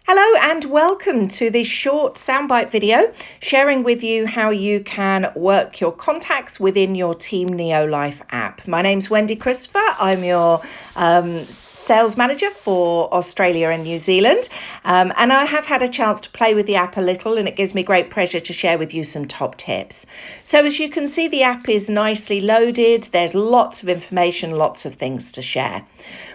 Hello and welcome to this short soundbite video sharing with you how you can work your contacts within your Team NeoLife app. My name's Wendy Christopher. I'm your sales manager for Australia and New Zealand, and I have had a chance to play with the app a little, and it gives me great pleasure to share with you some top tips. So as you can see, the app is nicely loaded. There's lots of information, lots of things to share.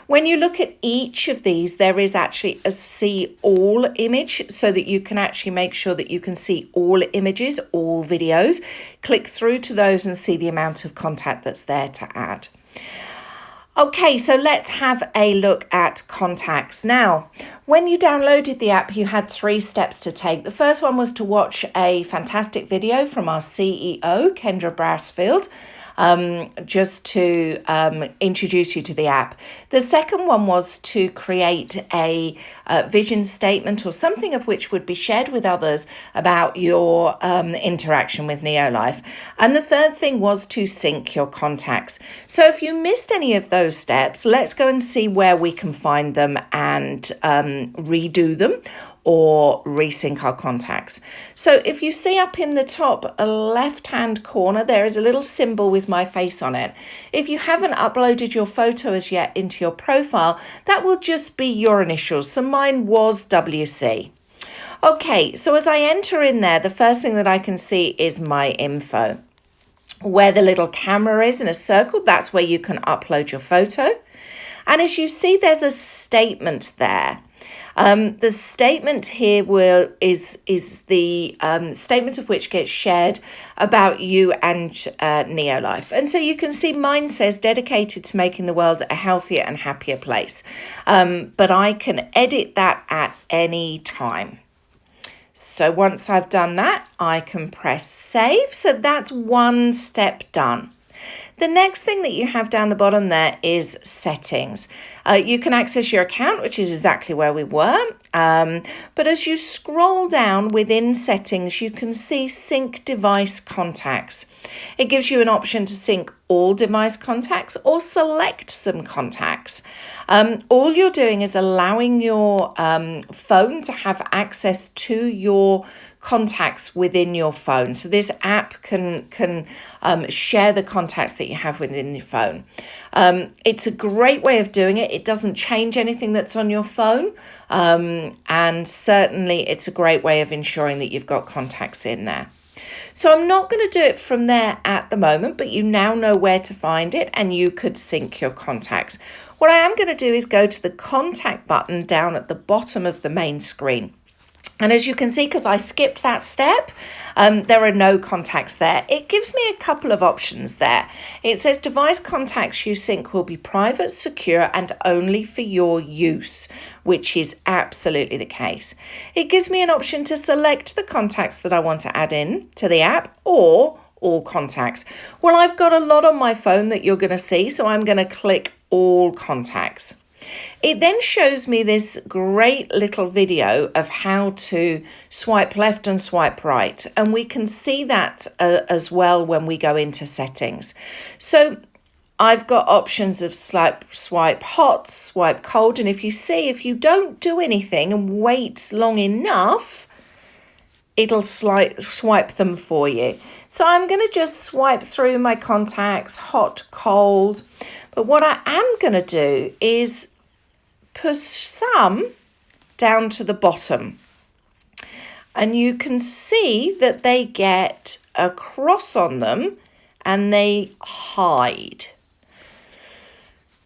When you look at each of these, there is actually a see all image so that you can actually make sure that you can see all images, all videos. Click through to those and see the amount of contact that's there to add. Okay, so let's have a look at contacts. Now, when you downloaded the app, you had 3 steps to take. The first one was to watch a fantastic video from our CEO, Kendra Brassfield, just to introduce you to the app. The second one was to create a vision statement or something of which would be shared with others about your interaction with NeoLife. And the third thing was to sync your contacts. So if you missed any of those steps, let's go and see where we can find them and redo them or resync our contacts. So if you see up in the top left-hand corner, there is a little symbol with my face on it. If you haven't uploaded your photo as yet into your profile, that will just be your initials. So mine was WC. Okay, so as I enter in there, the first thing that I can see is my info. Where the little camera is in a circle, that's where you can upload your photo. And as you see, there's a statement there. The statement here is the statement of which gets shared about you and NeoLife. And so you can see mine says dedicated to making the world a healthier and happier place. But I can edit that at any time. So once I've done that, I can press save. So that's one step done. The next thing that you have down the bottom there is settings. You can access your account, which is exactly where we were. But as you scroll down within settings, you can see sync device contacts. It gives you an option to sync all device contacts or select some contacts. All you're doing is allowing your phone to have access to your contacts within your phone. So this app can share the contacts that you have within your phone. It's a great way of doing it. It doesn't change anything that's on your phone. And certainly it's a great way of ensuring that you've got contacts in there. So I'm not going to do it from there at the moment, but you now know where to find it and you could sync your contacts. What I am going to do is go to the contact button down at the bottom of the main screen. And as you can see, because I skipped that step, there are no contacts there. It gives me a couple of options there. It says device contacts you sync will be private, secure, and only for your use, which is absolutely the case. It gives me an option to select the contacts that I want to add in to the app or all contacts. Well, I've got a lot on my phone that you're going to see, so I'm going to click all contacts. It then shows me this great little video of how to swipe left and swipe right. And we can see that as well when we go into settings. So I've got options of swipe hot, swipe cold. And if you don't do anything and wait long enough, it'll swipe them for you. So I'm going to just swipe through my contacts, hot, cold. But what I am going to do is push some down to the bottom. And you can see that they get a cross on them and they hide.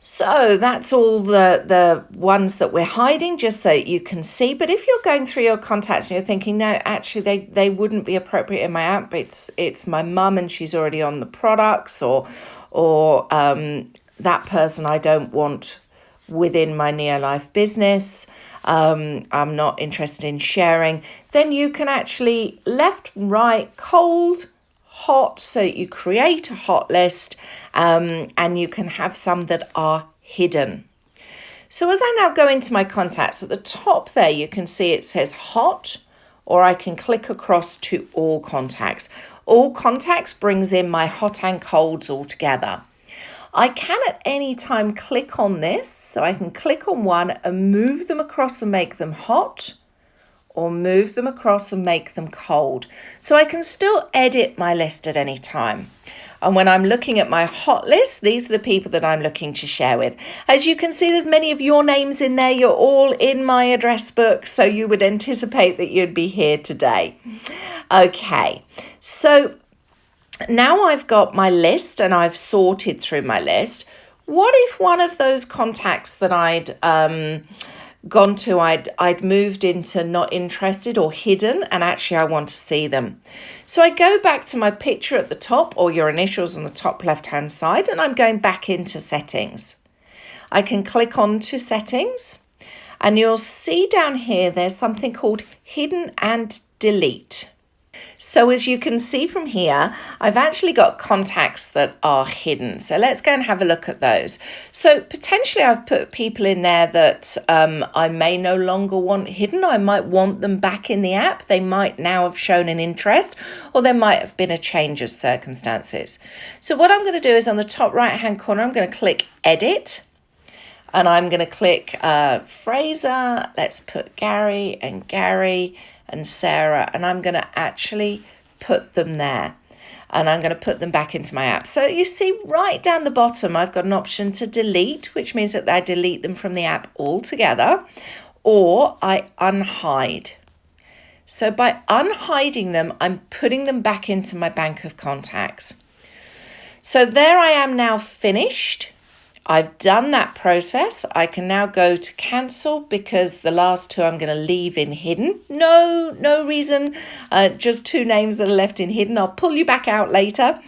So that's all the ones that we're hiding, just so you can see. But if you're going through your contacts and you're thinking, no, actually they wouldn't be appropriate in my app. It's my mum and she's already on the products, or that person I don't want within my NeoLife business. I'm not interested in sharing. Then you can actually left, right, cold, hot, so you create a hot list, and you can have some that are hidden. So as I now go into my contacts, at the top there you can see it says hot, or I can click across to all contacts. All contacts brings in my hot and colds all together. I can at any time click on this, so I can click on one and move them across and make them hot, or move them across and make them cold. So I can still edit my list at any time. And when I'm looking at my hot list, these are the people that I'm looking to share with. As you can see, there's many of your names in there. You're all in my address book, so you would anticipate that you'd be here today. Okay, so now I've got my list and I've sorted through my list. What if one of those contacts that I'd gone to, I'd moved into not interested or hidden, and actually I want to see them? So I go back to my picture at the top, or your initials on the top left hand side, and I'm going back into settings. I can click on to settings, and you'll see down here there's something called hidden and delete. So as you can see from here, I've actually got contacts that are hidden. So let's go and have a look at those. So potentially I've put people in there that I may no longer want hidden. I might want them back in the app. They might now have shown an interest, or there might have been a change of circumstances. So what I'm going to do is on the top right hand corner, I'm going to click edit. And I'm going to click Fraser. Let's put Gary and Sarah, and I'm going to actually put them there, and I'm going to put them back into my app. So you see right down the bottom, I've got an option to delete, which means that I delete them from the app altogether, or I unhide. So by unhiding them, I'm putting them back into my bank of contacts. So there I am now finished. I've done that process. I can now go to cancel because the last two I'm going to leave in hidden. No reason, just two names that are left in hidden. I'll pull you back out later.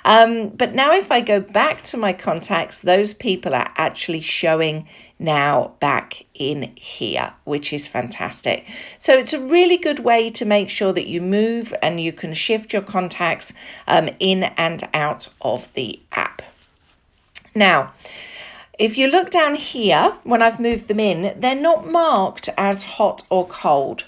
But now if I go back to my contacts, those people are actually showing now back in here, which is fantastic. So it's a really good way to make sure that you move and you can shift your contacts in and out of the app. Now, if you look down here, when I've moved them in, they're not marked as hot or cold.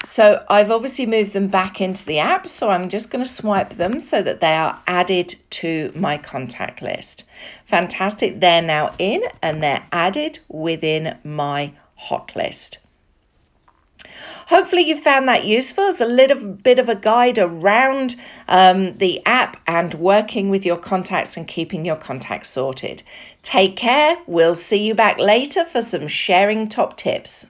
So I've obviously moved them back into the app, so I'm just going to swipe them so that they are added to my contact list. Fantastic, they're now in and they're added within my hot list. Hopefully you found that useful. It's a little bit of a guide around the app and working with your contacts and keeping your contacts sorted. Take care. We'll see you back later for some sharing top tips.